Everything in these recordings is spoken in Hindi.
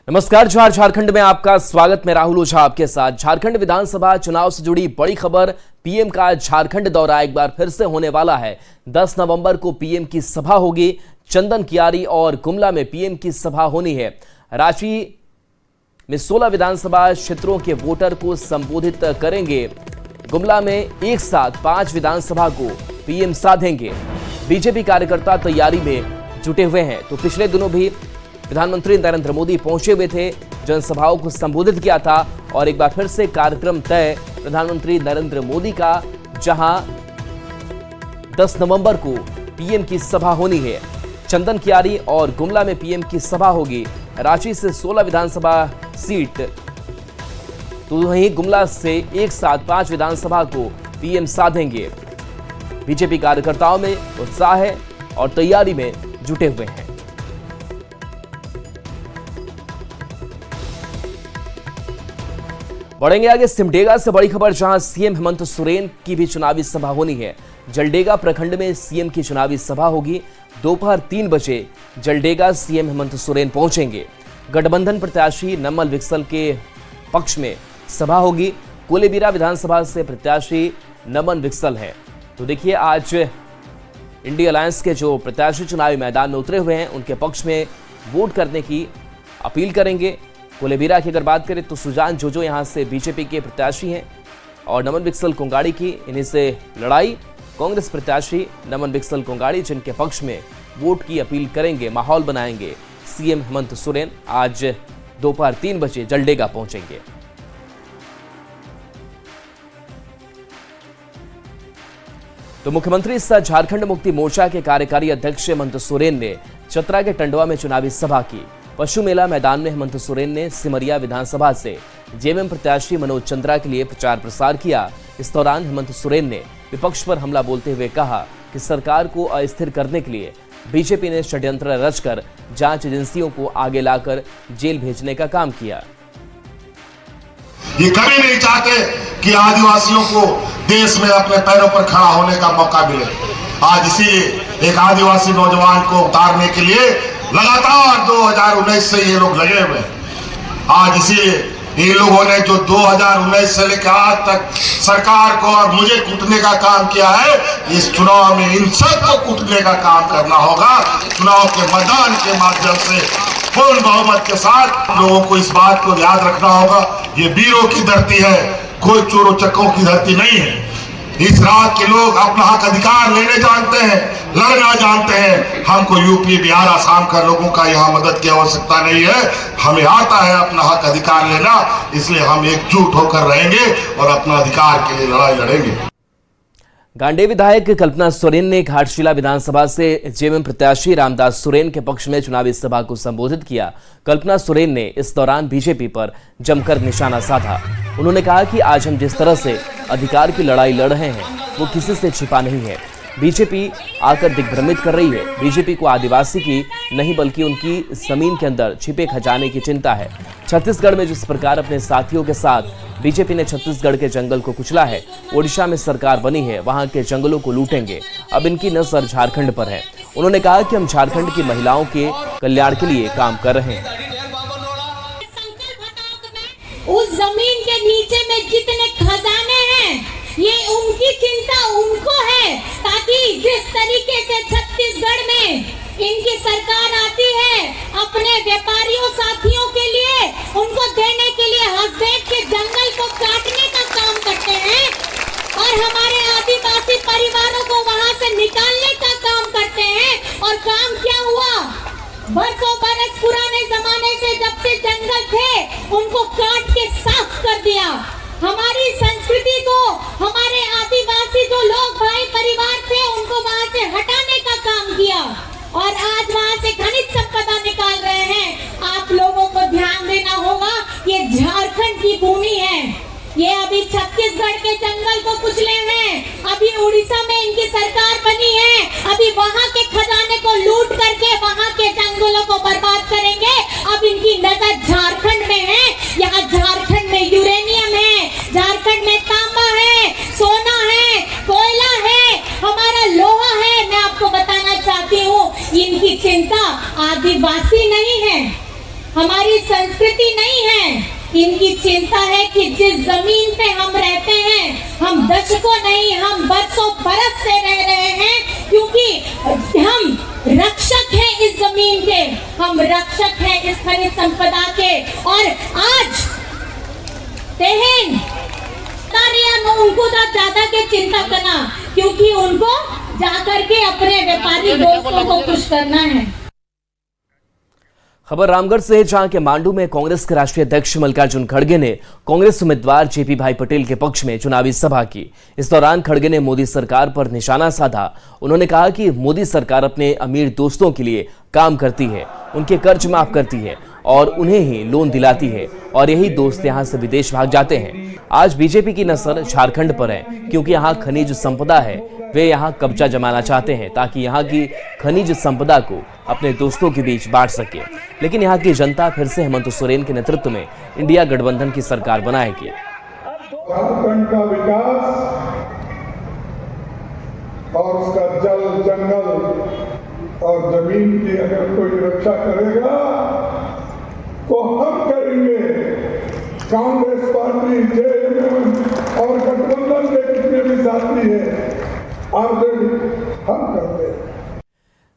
नमस्कार। झारखंड में आपका स्वागत। मैं राहुल ओझा आपके साथ। झारखंड विधानसभा चुनाव से जुड़ी बड़ी खबर। पीएम का झारखंड दौरा एक बार फिर से होने वाला है। 10 नवंबर को पीएम की सभा होगी। चंदन कियारी और गुमला में पीएम की सभा होनी है। रांची में 16 विधानसभा क्षेत्रों के वोटर को संबोधित करेंगे। गुमला में एक साथ 5 विधानसभा को पीएम साधेंगे। बीजेपी कार्यकर्ता तैयारी में जुटे हुए हैं। तो पिछले दिनों भी प्रधानमंत्री नरेंद्र मोदी पहुंचे हुए थे, जनसभाओं को संबोधित किया था और एक बार फिर से कार्यक्रम तय प्रधानमंत्री नरेंद्र मोदी का, जहां 10 नवंबर को पीएम की सभा होनी है। चंदन कियारी और गुमला में पीएम की सभा होगी। रांची से 16 विधानसभा सीट, तो वहीं गुमला से एक साथ 5 विधानसभा को पीएम साधेंगे। बीजेपी कार्यकर्ताओं में उत्साह है और तैयारी में जुटे हुए हैं। बढ़ेंगे आगे सिमडेगा से बड़ी खबर, जहां सीएम हेमंत सोरेन की भी चुनावी सभा होनी है। जलडेगा प्रखंड में सीएम की चुनावी सभा होगी। दोपहर 3 बजे जलडेगा सीएम हेमंत सोरेन पहुंचेंगे। गठबंधन प्रत्याशी नमल विकसल के पक्ष में सभा होगी। कोलेबिरा विधानसभा से प्रत्याशी नमन विकसल है। तो देखिए, आज इंडिया अलायंस के जो प्रत्याशी चुनावी मैदान में उतरे हुए हैं, उनके पक्ष में वोट करने की अपील करेंगे। कोलेबिरा की अगर बात करें तो सुजान जोजो यहां से बीजेपी के प्रत्याशी हैं और नमन विकसल कोंगाड़ी की इन्हीं से लड़ाई। कांग्रेस प्रत्याशी नमन विकसल कोंगाड़ी जिनके पक्ष में वोट की अपील करेंगे, माहौल बनाएंगे। सीएम हेमंत सोरेन आज दोपहर 3 बजे जलडेगा पहुंचेंगे। तो मुख्यमंत्री सह झारखंड मुक्ति मोर्चा के कार्यकारी अध्यक्ष हेमंत सोरेन ने चतरा के टंडवा में चुनावी सभा की। पशु मेला मैदान में हेमंत सोरेन ने सिमरिया विधानसभा से जेएमएम प्रत्याशी मनोज चंद्रा के लिए प्रचार प्रसार किया। इस दौरान हेमंत सोरेन ने विपक्ष पर हमला बोलते हुए कहा कि सरकार को अस्थिर करने के लिए बीजेपी ने षड्यंत्र रचकर जांच एजेंसियों को आगे लाकर जेल भेजने का काम किया। ये कभी नहीं चाहते कि आदिवासियों को देश में अपने पैरों पर खड़ा होने का मौका मिले। आज इसीलिए एक आदिवासी नौजवान को उतारने के लिए लगातार 2019 से ये लोग लगे हुए हैं। आज इसीलिए ये लोगों ने जो 2019 से लेकर आज तक सरकार को और मुझे कूटने का काम किया है, इस चुनाव में इन सबको कूटने का काम करना होगा। चुनाव के मतदान के माध्यम से पूर्ण बहुमत के साथ लोगों को इस बात को याद रखना होगा, ये वीरों की धरती है, कोई चोरों चक्कों की धरती नहीं है। इस राज्य के लोग अपना हक अधिकार लेने जानते हैं, लड़ना जानते हैं। हमको यूपी बिहार आसाम का लोगों का यहाँ मदद की आवश्यकता नहीं है। हमें आता है अपना हक अधिकार लेना, इसलिए हम एकजुट होकर रहेंगे और अपना अधिकार के लिए लड़ाई लड़ेंगे। गांडे विधायक कल्पना सोरेन ने घाटशिला विधानसभा से जेएमएम प्रत्याशी रामदास सोरेन के पक्ष में चुनावी सभा को संबोधित किया। कल्पना सोरेन ने इस दौरान बीजेपी पर जमकर निशाना साधा। उन्होंने कहा कि आज हम जिस तरह से अधिकार की लड़ाई लड़ रहे हैं, वो किसी से छिपा नहीं है। बीजेपी आकर दिग्भ्रमित कर रही है। बीजेपी को आदिवासी की नहीं बल्कि उनकी जमीन के अंदर छिपे खजाने की चिंता है। छत्तीसगढ़ में जिस प्रकार अपने साथियों के साथ बीजेपी ने छत्तीसगढ़ के जंगल को कुचला है, ओडिशा में सरकार बनी है, वहां के जंगलों को लूटेंगे। अब इनकी नजर झारखंड पर है। उन्होंने कहा कि हम झारखंड की महिलाओं के कल्याण के लिए काम कर रहे हैं। उस जमीन के नीचे में जितने खजाने हैं, ये उनकी चिंता उनको है, ताकि जिस तरीके से छत्तीसगढ़ में इनकी सरकार आती है, अपने व्यापारियों साथियों के लिए उनको देने के लिए हसदेव के जंगल को काटने का काम करते हैं और हमारे आदिवासी परिवारों को वहां से निकालने का काम करते हैं। और काम क्या हुआ? बरसों बरस पुराने जमाने से जब से जंगल थे, उनको काट के साफ कर दिया। हमारी संस्कृति को, हमारे आदिवासी जो लोग भाई परिवार थे, उनको वहां से हटाने का काम किया और आज वहां से खनिज संपदा निकाल रहे हैं। आप लोगों को ध्यान देना होगा, ये झारखंड की भूमि है। ये अभी छत्तीसगढ़ के जंगल को कुचले हैं, अभी उड़ीसा में इनकी सरकार बनी है, अभी वहां के खजाने को लूट करके वहां के जंगलों को बर्बाद करेंगे। अब इनकी नजर झारखंड में है। यहाँ झारखंड में यूरेनियम है, झारखंड में तांबा है, सोना है, कोयला है, हमारा लोहा है। मैं आपको बताना चाहती हूँ, इनकी चिंता आदिवासी नहीं है। हमारी संस्कृति नहीं है। इनकी चिंता है कि जिस जमीन पे हम रहते हैं, हम दशकों नहीं, हम बरसों बरस से रह रहे हैं, क्योंकि हम रक्षक हैं इस जमीन के, हम रक्षक हैं इस खनिज संपदा के। और आज उनको ज्यादा के चिंता करना, क्योंकि उनको जाकर के अपने व्यापारी दोस्तों को खुश करना है। खबर रामगढ़ से है, जहां के मांडू में कांग्रेस के राष्ट्रीय अध्यक्ष मल्लिकार्जुन खड़गे ने कांग्रेस उम्मीदवार जेपी भाई पटेल के पक्ष में चुनावी सभा की। इस दौरान खड़गे ने मोदी सरकार पर निशाना साधा। उन्होंने कहा कि मोदी सरकार अपने अमीर दोस्तों के लिए काम करती है, उनके कर्ज माफ करती है और उन्हें ही लोन दिलाती है, और यही दोस्त यहां से विदेश भाग जाते हैं। आज बीजेपी की नजर झारखंड पर है, क्योंकि यहाँ खनिज संपदा है। वे यहाँ कब्जा जमाना चाहते हैं ताकि यहाँ की खनिज संपदा को अपने दोस्तों के बीच बांट सके। लेकिन यहाँ की जनता फिर से हेमंत सोरेन के नेतृत्व में इंडिया गठबंधन की सरकार बनाएगी। झारखंड का विकास और उसका जल, जंगल और जमीन की अगर कोई रक्षा करेगा तो हम करेंगे। कांग्रेस पार्टी, जेएमएम और गठबंधन के जितने भी साथी हैं, हम करते हैं।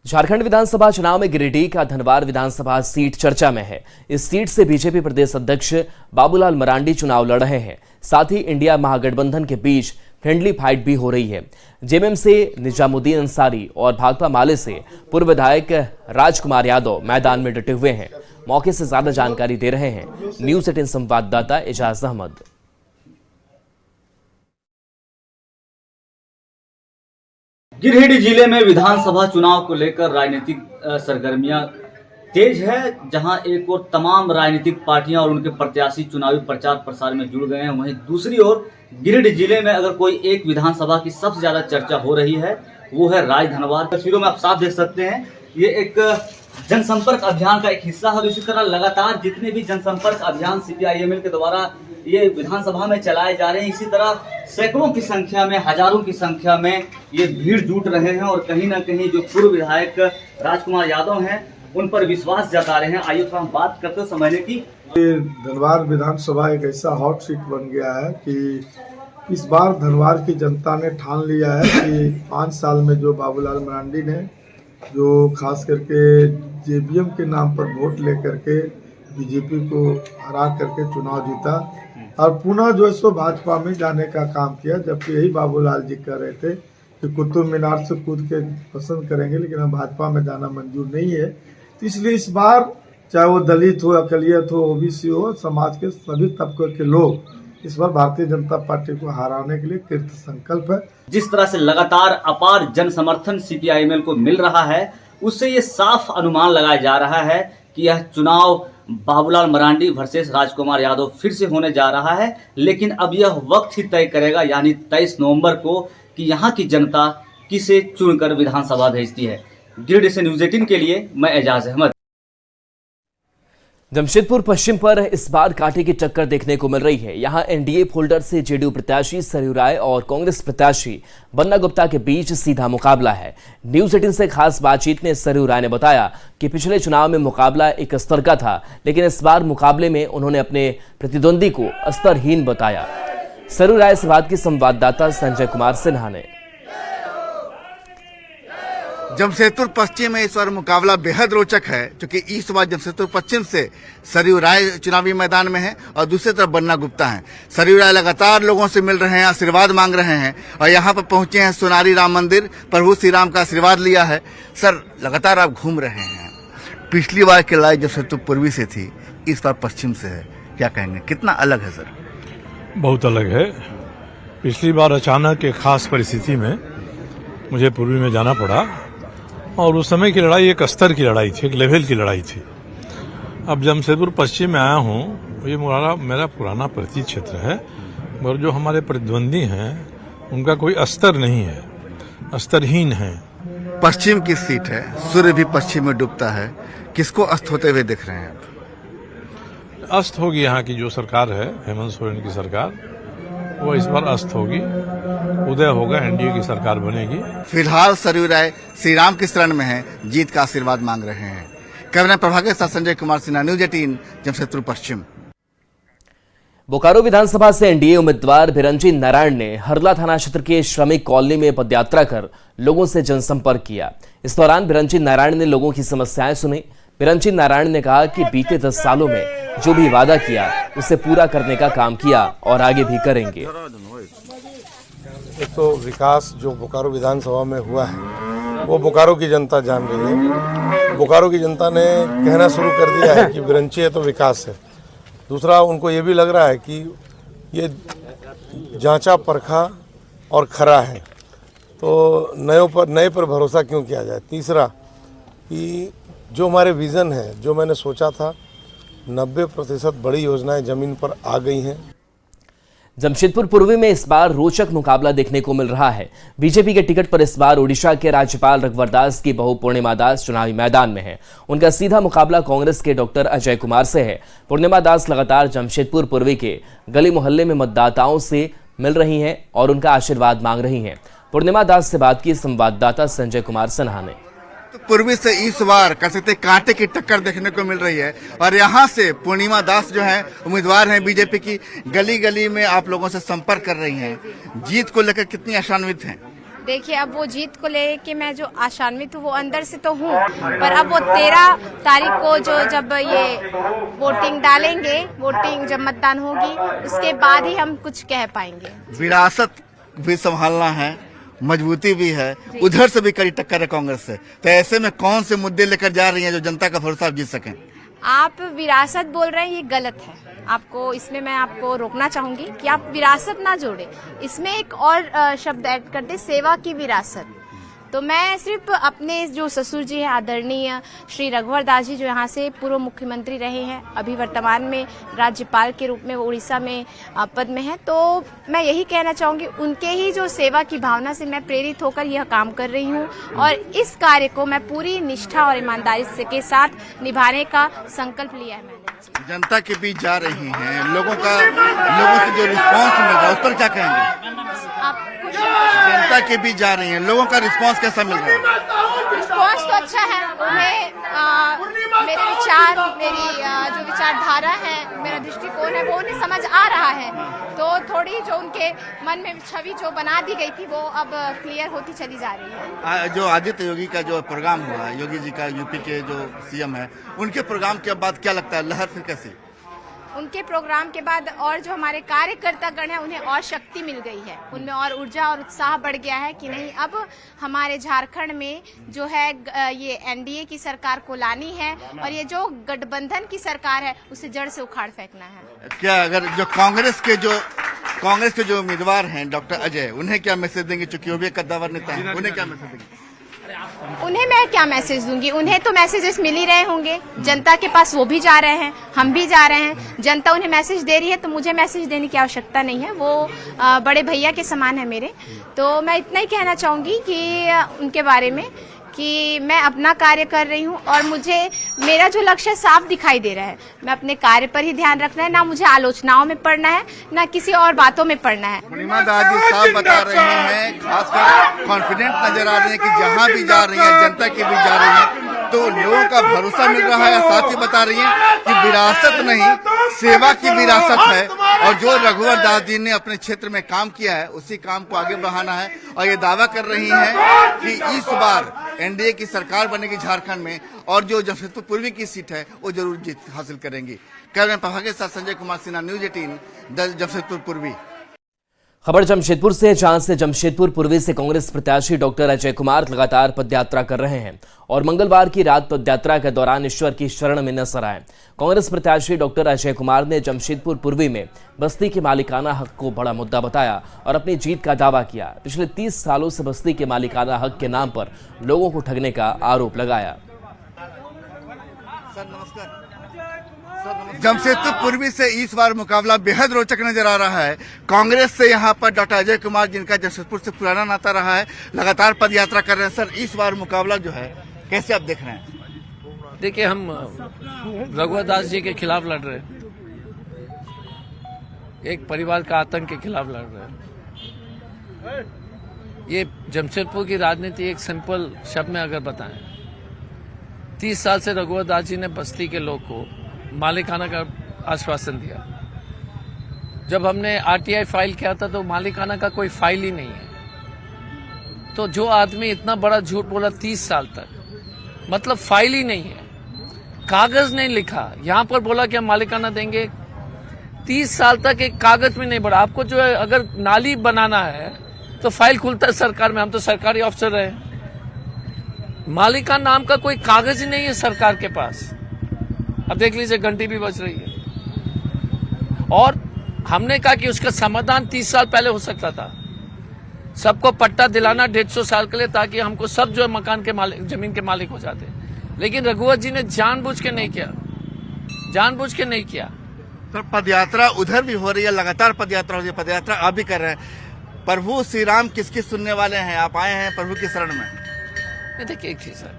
झारखंड विधानसभा चुनाव में गिरिडीह का धनवार विधानसभा सीट चर्चा में है। इस सीट से बीजेपी प्रदेश अध्यक्ष बाबूलाल मरांडी चुनाव लड़ रहे हैं। साथ ही इंडिया महागठबंधन के बीच फ्रेंडली फाइट भी हो रही है। जेएमएम से निजामुद्दीन अंसारी और भाकपा माले से पूर्व विधायक राजकुमार यादव मैदान में डटे हुए हैं। मौके से ज्यादा जानकारी दे रहे हैं न्यूज 18 संवाददाता एजाज अहमद। गिरिडीह जिले में विधानसभा चुनाव को लेकर राजनीतिक सरगर्मियां तेज है, जहां एक ओर तमाम राजनीतिक पार्टियां और उनके प्रत्याशी चुनावी प्रचार प्रसार में जुड़ गए हैं, वहीं दूसरी ओर गिरिडीह जिले में अगर कोई एक विधानसभा की सबसे ज्यादा चर्चा हो रही है वो है राजधनवार। तस्वीरों में आप साफ देख सकते हैं, ये एक जनसंपर्क अभियान का एक हिस्सा है। और इसी तरह लगातार जितने भी जनसंपर्क अभियान सीपीआईएमएल के द्वारा ये विधानसभा में चलाए जा रहे हैं, इसी तरह सैकड़ों की संख्या में, हजारों की संख्या में ये भीड़ जुट रहे हैं और कहीं ना कहीं जो पूर्व विधायक राजकुमार यादव हैं उन पर विश्वास जता रहे हैं। आइए हम बात करते समझने की। धनवार विधानसभा एक ऐसा हॉट सीट बन गया है कि इस बार धनवार की जनता ने ठान लिया है कि 5 साल में जो बाबूलाल मरांडी ने जो खास करके जेबीएम के नाम पर वोट लेकर के बीजेपी को हरा करके चुनाव जीता और पुनः जो है सो भाजपा में जाने का काम किया, जबकि यही बाबूलाल जी कह रहे थे कि कुतुब मीनार से कूद के पसंद करेंगे, लेकिन हम भाजपा में जाना मंजूर नहीं है। तो इसलिए इस बार चाहे वो दलित हो, अकलियत हो, ओबीसी हो, समाज के सभी तबके के लोग इस बार भारतीय जनता पार्टी को हराने के लिए कृत संकल्प है। जिस तरह से लगातार अपार जन समर्थन सीपीआईएमएल को मिल रहा है, उससे ये साफ अनुमान लगाया जा रहा है कि यह चुनाव बाबूलाल मरांडी वर्सेस राजकुमार यादव फिर से होने जा रहा है। लेकिन अब यह वक्त ही तय करेगा, यानी 23 नवंबर को, कि यहाँ की जनता किसे चुनकर विधानसभा भेजती है। गिरिडीह से न्यूज 18 के लिए मैं एजाज अहमद। जमशेदपुर पश्चिम पर इस बार कांटे की टक्कर देखने को मिल रही है। यहां एनडीए फोल्डर से जेडीयू प्रत्याशी सरयू राय और कांग्रेस प्रत्याशी बन्ना गुप्ता के बीच सीधा मुकाबला है। न्यूज 18 से खास बातचीत में सरयू राय ने बताया कि पिछले चुनाव में मुकाबला एक स्तर का था, लेकिन इस बार मुकाबले में उन्होंने अपने प्रतिद्वंदी को स्तरहीन बताया। सरयू राय से बात की संवाददाता संजय कुमार सिन्हा ने। जमशेदपुर पश्चिम में इस बार मुकाबला बेहद रोचक है, क्योंकि इस बार जमशेदपुर पश्चिम से सरयू राय चुनावी मैदान में है और दूसरी तरफ बन्ना गुप्ता हैं। सरयू राय लगातार लोगों से मिल रहे हैं, आशीर्वाद मांग रहे हैं और यहाँ पर पहुंचे हैं सोनारी राम मंदिर, प्रभु श्री राम का आशीर्वाद लिया है। सर, लगातार आप घूम रहे हैं, पिछली बार की लड़ाई जमशेदपुर पूर्वी से थी, इस बार पश्चिम से है, क्या कहेंगे, कितना अलग है? सर, बहुत अलग है। पिछली बार अचानक एक खास परिस्थिति में मुझे पूर्वी में जाना पड़ा और उस समय की लड़ाई एक स्तर की लड़ाई थी, एक लेवल की लड़ाई थी। अब जमशेदपुर पश्चिम में आया हूँ, ये मेरा पुराना परिचित क्षेत्र है, और जो हमारे प्रतिद्वंदी हैं उनका कोई स्तर नहीं है, स्तरहीन है। पश्चिम की सीट है, सूर्य भी पश्चिम में डूबता है, किसको अस्त होते हुए दिख रहे हैं? अस्त होगी यहाँ की जो सरकार है, हेमंत सोरेन की सरकार, वो इस बार अस्त होगी, उदय होगा, एनडीए की सरकार बनेगी। फिलहाल सरयू राय श्री राम के शरण में है, जीत का आशीर्वाद मांग रहे हैं। कैमरा प्रभाकर के साथ संजय कुमार सिन्हा, न्यूज 18 जमशेदपुर पश्चिम। बोकारो विधानसभा से एनडीए उम्मीदवार बिरंची नारायण ने हरला थाना क्षेत्र के श्रमिक कॉलोनी में पदयात्रा कर लोगों से जनसंपर्क किया। इस दौरान बिरंची नारायण ने लोगों की समस्याएं सुनी। बिरंची नारायण ने कहा कि बीते 10 सालों में जो भी वादा किया उसे पूरा करने का काम किया और आगे भी करेंगे। एक तो विकास जो बोकारो विधानसभा में हुआ है वो बोकारो की जनता जान रही है। बोकारो की जनता ने कहना शुरू कर दिया है कि बिरंची है तो विकास है। दूसरा, उनको ये भी लग रहा है कि ये जांचा परखा और खरा है, तो नए पर भरोसा क्यों किया जाए। तीसरा कि जो हमारे विज़न है, जो मैंने सोचा था, 90% बड़ी योजनाएं ज़मीन पर आ गई हैं। जमशेदपुर पूर्वी में इस बार रोचक मुकाबला देखने को मिल रहा है। बीजेपी के टिकट पर इस बार ओडिशा के राज्यपाल रघुवर दास की बहू पूर्णिमा दास चुनावी मैदान में है। उनका सीधा मुकाबला कांग्रेस के डॉक्टर अजय कुमार से है। पूर्णिमा दास लगातार जमशेदपुर पूर्वी के गली मोहल्ले में मतदाताओं से मिल रही हैं और उनका आशीर्वाद मांग रही हैं। पूर्णिमा दास से बात की संवाददाता संजय कुमार सिन्हा ने। तो पूर्वी से इस बार कह सकते कांटे की टक्कर देखने को मिल रही है और यहाँ से पूर्णिमा दास जो है उम्मीदवार हैं बीजेपी की, गली गली में आप लोगों से संपर्क कर रही हैं। जीत को लेकर कितनी आशान्वित हैं? देखिए, अब वो जीत को लेके मैं जो आशान्वित हूँ वो अंदर से तो हूँ, पर अब वो 13 तारीख को जब ये वोटिंग डालेंगे, वोटिंग जब मतदान होगी उसके बाद ही हम कुछ कह पाएंगे। विरासत भी संभालना है, मजबूती भी है, उधर से भी कड़ी टक्कर है कांग्रेस से, तो ऐसे में कौन से मुद्दे लेकर जा रही हैं जो जनता का भरोसा आप जीत सकें? आप विरासत बोल रहे हैं, ये गलत है। आपको इसमें मैं आपको रोकना चाहूंगी कि आप विरासत ना जोड़े, इसमें एक और शब्द ऐड कर दे, सेवा की विरासत। तो मैं सिर्फ अपने जो ससुर जी हैं आदरणीय श्री रघुवर दास जी, जो यहाँ से पूर्व मुख्यमंत्री रहे हैं, अभी वर्तमान में राज्यपाल के रूप में उड़ीसा में पद में है, तो मैं यही कहना चाहूँगी उनके ही जो सेवा की भावना से मैं प्रेरित होकर यह काम कर रही हूँ और इस कार्य को मैं पूरी निष्ठा और ईमानदारी के साथ निभाने का संकल्प लिया है मैंने। जनता के बीच जा रही हैं, लोगों से जो रिस्पांस मिल रहा है उस पर क्या कहेंगे? जनता के बीच जा रही हैं, लोगों का रिस्पांस कैसा मिल रहा है? रिस्पांस तो अच्छा है। उन्हें मेरे विचार, मेरी जो विचारधारा है, मेरा दृष्टिकोण है, वो उन्हें समझ आ रहा है। तो थोड़ी जो उनके मन में छवि जो बना दी गई थी वो अब क्लियर होती चली जा रही है। जो आदित्य योगी का जो प्रोग्राम हुआ, योगी जी का, यूपी के जो सीएम है, उनके प्रोग्राम के बाद क्या लगता है लहर फिर कैसी? उनके प्रोग्राम के बाद और जो हमारे कार्यकर्तागण हैं उन्हें और शक्ति मिल गई है, उनमें और ऊर्जा और उत्साह बढ़ गया है कि नहीं, अब हमारे झारखंड में जो है ये एनडीए की सरकार को लानी है और ये जो गठबंधन की सरकार है उसे जड़ से उखाड़ फेंकना है। क्या अगर जो कांग्रेस के जो उम्मीदवार हैं डॉक्टर अजय, उन्हें क्या मैसेज देंगे? चूंकि वो भी एक कद्दावर नेता है, उन्हें क्या मैसेज देंगे? उन्हें मैं क्या मैसेज दूंगी? उन्हें तो मैसेजेस मिल ही रहे होंगे, जनता के पास वो भी जा रहे हैं, हम भी जा रहे हैं। जनता उन्हें मैसेज दे रही है तो मुझे मैसेज देने की आवश्यकता नहीं है, वो बड़े भैया के समान है मेरे। तो मैं इतना ही कहना चाहूंगी कि उनके बारे में कि मैं अपना कार्य कर रही हूं और मुझे मेरा जो लक्ष्य साफ दिखाई दे रहा है। मैं अपने कार्य पर ही ध्यान रखना है, ना मुझे आलोचनाओं में पड़ना है, ना किसी और बातों में पड़ना है। पूर्णिमा दास जी साफ बता रहे हैं, खासकर कॉन्फिडेंट नजर आ रहे हैं कि जहां भी जा रही हैं, जनता के बीच जा रही हैं तो लोगों का भरोसा मिल रहा है। साथ ही बता रही हैं कि विरासत नहीं, सेवा की विरासत है और जो रघुवर दास जी ने अपने क्षेत्र में काम किया है उसी काम को आगे बढ़ाना है। और ये दावा कर रही हैं कि इस बार एनडीए की सरकार बनेगी झारखंड में और जो जमशेदपुर पूर्वी की सीट है वो जरूर जीत हासिल करेंगी। कैमरा प्रभाकर के साथ संजय कुमार सिन्हा, न्यूज 18 जमशेदपुर पूर्वी। खबर जमशेदपुर से, जहां से जमशेदपुर पूर्वी से कांग्रेस प्रत्याशी डॉक्टर अजय कुमार लगातार पदयात्रा कर रहे हैं और मंगलवार की रात पदयात्रा के दौरान ईश्वर की शरण में नजर आए। कांग्रेस प्रत्याशी डॉक्टर अजय कुमार ने जमशेदपुर पूर्वी में बस्ती के मालिकाना हक को बड़ा मुद्दा बताया और अपनी जीत का दावा किया। पिछले 30 सालों से बस्ती के मालिकाना हक के नाम पर लोगों को ठगने का आरोप लगाया। सर नमस्कार। जमशेदपुर पूर्वी से इस बार मुकाबला बेहद रोचक नजर आ रहा है। कांग्रेस से यहाँ पर डॉक्टर अजय कुमार, जिनका जमशेदपुर से पुराना नाता रहा है, लगातार पदयात्रा कर रहे हैं। सर, इस बार मुकाबला जो है कैसे आप देख रहे हैं? देखिए, हम रघुवर दास जी के खिलाफ लड़ रहे हैं, एक परिवार का आतंक के खिलाफ लड़ रहे हैं। ये जमशेदपुर की राजनीति एक सिंपल शब्द में अगर बताएं 30 साल से रघुवर दास जी ने बस्ती के लोग को मालिकाना का आश्वासन दिया। जब हमने आरटीआई फाइल किया था तो मालिकाना का कोई फाइल ही नहीं है। तो जो आदमी इतना बड़ा झूठ बोला 30 साल तक, मतलब फाइल ही नहीं है, कागज नहीं लिखा, यहां पर बोला कि हम मालिकाना देंगे, 30 साल तक एक कागज में नहीं बढ़ा। आपको जो है अगर नाली बनाना है तो फाइल खुलता है सरकार में, हम तो सरकारी अफसर रहे, मालिकाना नाम का कोई कागज ही नहीं है सरकार के पास। अब देख लीजिए घंटी भी बज रही है। और हमने कहा कि उसका समाधान 30 साल पहले हो सकता था, सबको पट्टा दिलाना 150 साल के लिए, ताकि हमको सब जो है मकान के मालिक, जमीन के मालिक हो जाते। लेकिन रघुवर जी ने जानबूझ के नहीं किया, जानबूझ के नहीं किया। तो पदयात्रा उधर भी हो रही है, लगातार पदयात्रा हो रही है, पदयात्रा आप भी कर रहे हैं। प्रभु श्री राम किसकी सुनने वाले हैं? आप आए हैं प्रभु की शरण में। देखिए एक चीज है,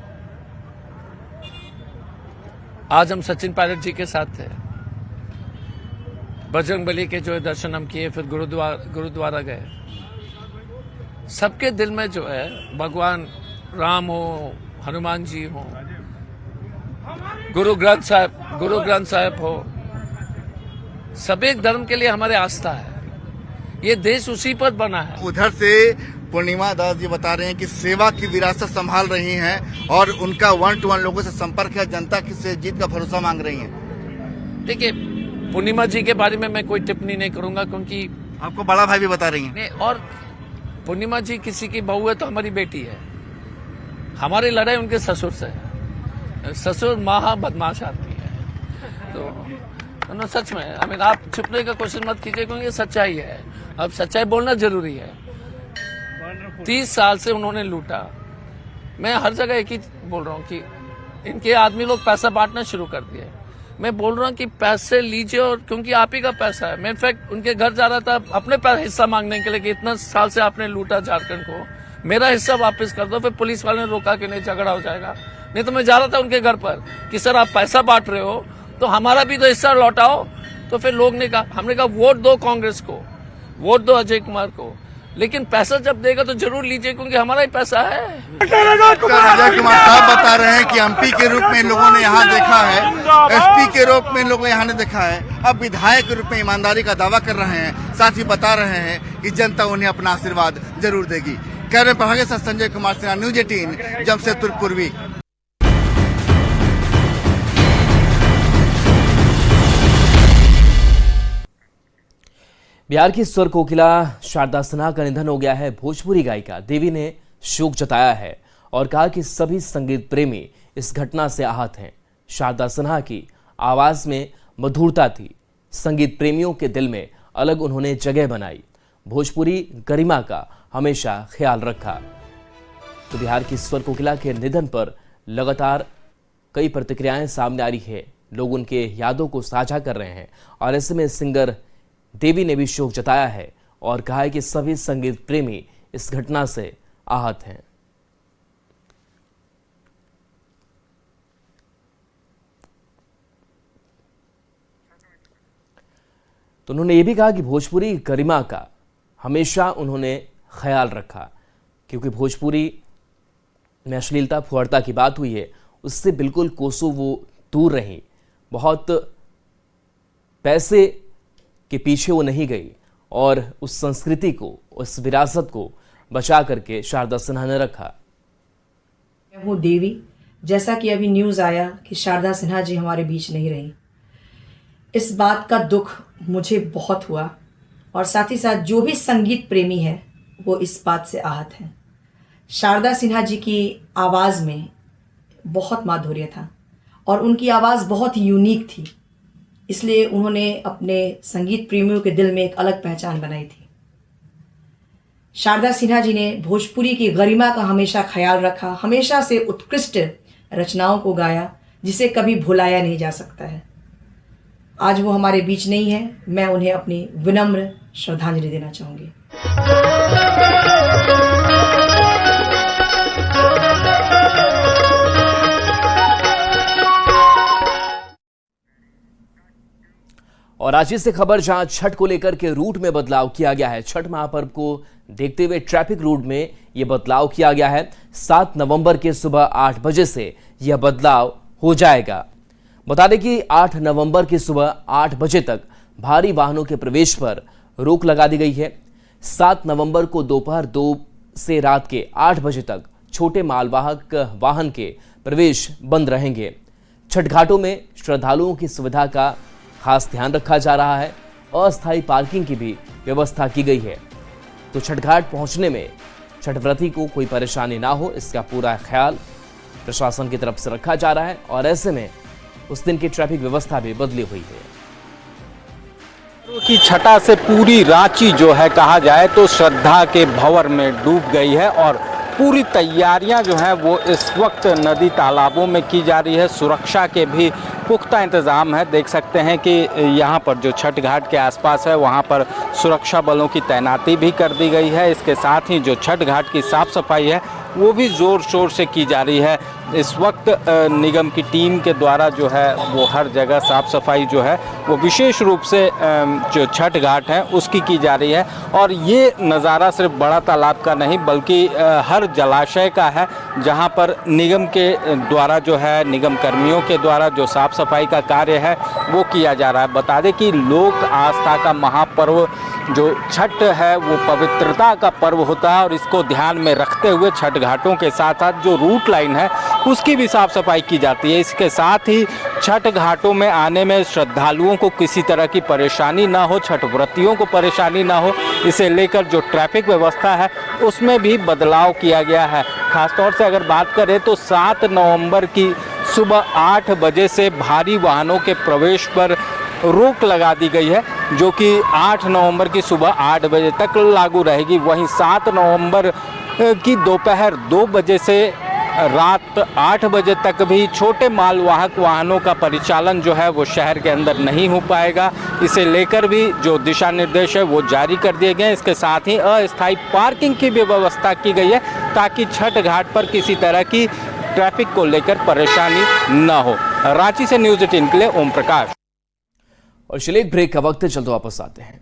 आज हम सचिन पायलट जी के साथ थे, बजरंगबली के जो है दर्शन हम किए, फिर गुरुद्वारा गए। सबके दिल में जो है भगवान राम हो, हनुमान जी हो, गुरु ग्रंथ साहब हो, सब एक धर्म के लिए हमारे आस्था है। ये देश उसी पर बना है। उधर से पूर्णिमा दास जी बता रहे हैं कि सेवा की विरासत संभाल रही हैं और उनका 1-to-1 लोगों से संपर्क है, जनता की से जीत का भरोसा मांग रही हैं। देखिए पूर्णिमा जी के बारे में मैं कोई टिप्पणी नहीं करूंगा, क्योंकि आपको बड़ा भाई भी बता रही हैं। और पूर्णिमा जी किसी की बहू है तो हमारी बेटी है। हमारी लड़ाई उनके ससुर से है। ससुर महा बदमाश आदमी है। तो सच में आप छुपने का क्वेश्चन मत कीजिए, क्योंकि ये सच्चाई है। अब सच्चाई बोलना जरूरी है। 30 साल से उन्होंने लूटा। मैं हर जगह एक ही बोल रहा हूँ कि इनके आदमी लोग पैसा बांटना शुरू कर दिए। मैं बोल रहा हूँ कि पैसे लीजिए, और क्योंकि आप ही का पैसा है। मैं इनफैक्ट उनके घर जा रहा था अपने हिस्सा मांगने के लिए कि इतना साल से आपने लूटा झारखंड को, मेरा हिस्सा वापस कर दो। फिर पुलिस वाले ने रोका कि नहीं, झगड़ा हो जाएगा। नहीं तो मैं जा रहा था उनके घर पर कि सर आप पैसा बांट रहे हो तो हमारा भी तो हिस्सा लौटाओ। तो फिर लोग ने कहा, हमने कहा वोट दो कांग्रेस को, वोट दो अजय कुमार को, लेकिन पैसा जब देगा तो जरूर लीजिए, क्योंकि हमारा ही पैसा है। अजय कुमार साहब बता रहे हैं कि एमपी के रूप में इन लोगों ने यहाँ देखा है, एसपी के रूप में इन लोगों ने यहाँ ने देखा है, अब विधायक के रूप में ईमानदारी का दावा कर रहे हैं। साथ ही बता रहे हैं कि जनता उन्हें अपना आशीर्वाद जरूर देगी। कैमरे पर के साथ संजय कुमार सिन्हा, न्यूज 18, जमशेदपुर पूर्वी। बिहार की स्वर कोकिला शारदा सिन्हा का निधन हो गया है। भोजपुरी गायिका देवी ने शोक जताया है और कहा कि सभी संगीत प्रेमी इस घटना से आहत हैं। शारदा सिन्हा की आवाज में मधुरता थी, संगीत प्रेमियों के दिल में अलग उन्होंने जगह बनाई, भोजपुरी गरिमा का हमेशा ख्याल रखा। तो बिहार की स्वर कोकिला के निधन पर लगातार कई प्रतिक्रियाएं सामने आ रही है, लोग उनके यादों को साझा कर रहे हैं और ऐसे में सिंगर देवी ने भी शोक जताया है और कहा है कि सभी संगीत प्रेमी इस घटना से आहत हैं। तो उन्होंने ये भी कहा कि भोजपुरी गरिमा का हमेशा उन्होंने ख्याल रखा, क्योंकि भोजपुरी में अश्लीलता फुहड़ता की बात हुई है, उससे बिल्कुल कोसों वो दूर रही। बहुत पैसे के पीछे वो नहीं गई और उस संस्कृति को, उस विरासत को बचा करके शारदा सिन्हा ने रखा। मैं हूँ देवी। जैसा कि अभी न्यूज़ आया कि शारदा सिन्हा जी हमारे बीच नहीं रही, इस बात का दुख मुझे बहुत हुआ और साथ ही साथ जो भी संगीत प्रेमी है वो इस बात से आहत हैं। शारदा सिन्हा जी की आवाज़ में बहुत माधुर्य था और उनकी आवाज़ बहुत यूनिक थी, इसलिए उन्होंने अपने संगीत प्रेमियों के दिल में एक अलग पहचान बनाई थी। शारदा सिन्हा जी ने भोजपुरी की गरिमा का हमेशा ख्याल रखा, हमेशा से उत्कृष्ट रचनाओं को गाया जिसे कभी भुलाया नहीं जा सकता है। आज वो हमारे बीच नहीं है, मैं उन्हें अपनी विनम्र श्रद्धांजलि देना चाहूँगी। और रांची से खबर, जहां छठ को लेकर के रूट में बदलाव किया गया है। छठ महापर्व को देखते हुए ट्रैफिक रूट में यह बदलाव किया गया है। 7 नवंबर के सुबह 8 बजे से यह बदलाव हो जाएगा। बता दें कि 8 नवंबर की सुबह 8 बजे तक भारी वाहनों के प्रवेश पर रोक लगा दी गई है। 7 नवंबर को दोपहर 2 से रात के 8 बजे तक छोटे मालवाहक वाहन के प्रवेश बंद रहेंगे। छठ घाटों में श्रद्धालुओं की सुविधा का खास ध्यान रखा जा रहा है। अस्थायी पार्किंग की भी व्यवस्था की गई है, तो छठ घाट पहुंचने में छठ व्रती को कोई परेशानी ना हो, इसका पूरा ख्याल प्रशासन की तरफ से रखा जा रहा है। और ऐसे में उस दिन की ट्रैफिक व्यवस्था भी बदली हुई है। की छटा से पूरी रांची जो है कहा जाए तो श्रद्धा के भंवर में डूब गई है और पूरी तैयारियां जो हैं वो इस वक्त नदी तालाबों में की जा रही है। सुरक्षा के भी पुख्ता इंतज़ाम है। देख सकते हैं कि यहाँ पर जो छठ घाट के आसपास है वहाँ पर सुरक्षा बलों की तैनाती भी कर दी गई है। इसके साथ ही जो छठ घाट की साफ़ सफाई है वो भी ज़ोर शोर से की जा रही है। इस वक्त निगम की टीम के द्वारा जो है वो हर जगह साफ़ सफाई जो है वो विशेष रूप से जो छठ घाट है उसकी की जा रही है। और ये नज़ारा सिर्फ बड़ा तालाब का नहीं बल्कि हर जलाशय का है, जहाँ पर निगम के द्वारा जो है निगम कर्मियों के द्वारा जो साफ़ सफाई का कार्य है वो किया जा रहा है। बता दें कि लोक आस्था का महापर्व जो छठ है वो पवित्रता का पर्व होता है और इसको ध्यान में रखते हुए छठ घाटों के साथ साथ जो रूट लाइन है उसकी भी साफ़ सफाई की जाती है। इसके साथ ही छठ घाटों में आने में श्रद्धालुओं को किसी तरह की परेशानी ना हो, छठ व्रतियों को परेशानी ना हो, इसे लेकर जो ट्रैफिक व्यवस्था है उसमें भी बदलाव किया गया है। खासतौर से अगर बात करें तो 7 नवंबर की सुबह 8 बजे से भारी वाहनों के प्रवेश पर रोक लगा दी गई है, जो कि 8 नवंबर की सुबह 8 बजे तक लागू रहेगी। वहीं 7 नवंबर की दोपहर 2 बजे से रात 8 बजे तक भी छोटे मालवाहक वाहनों का परिचालन जो है वो शहर के अंदर नहीं हो पाएगा। इसे लेकर भी जो दिशा निर्देश है वो जारी कर दिए गए हैं। इसके साथ ही अस्थायी पार्किंग की भी व्यवस्था की गई है ताकि छठ घाट पर किसी तरह की ट्रैफिक को लेकर परेशानी न हो। रांची से न्यूज़ 18 के लिए ओम प्रकाश। और चलिए ब्रेक का वक्त है, चलते वापस आते हैं।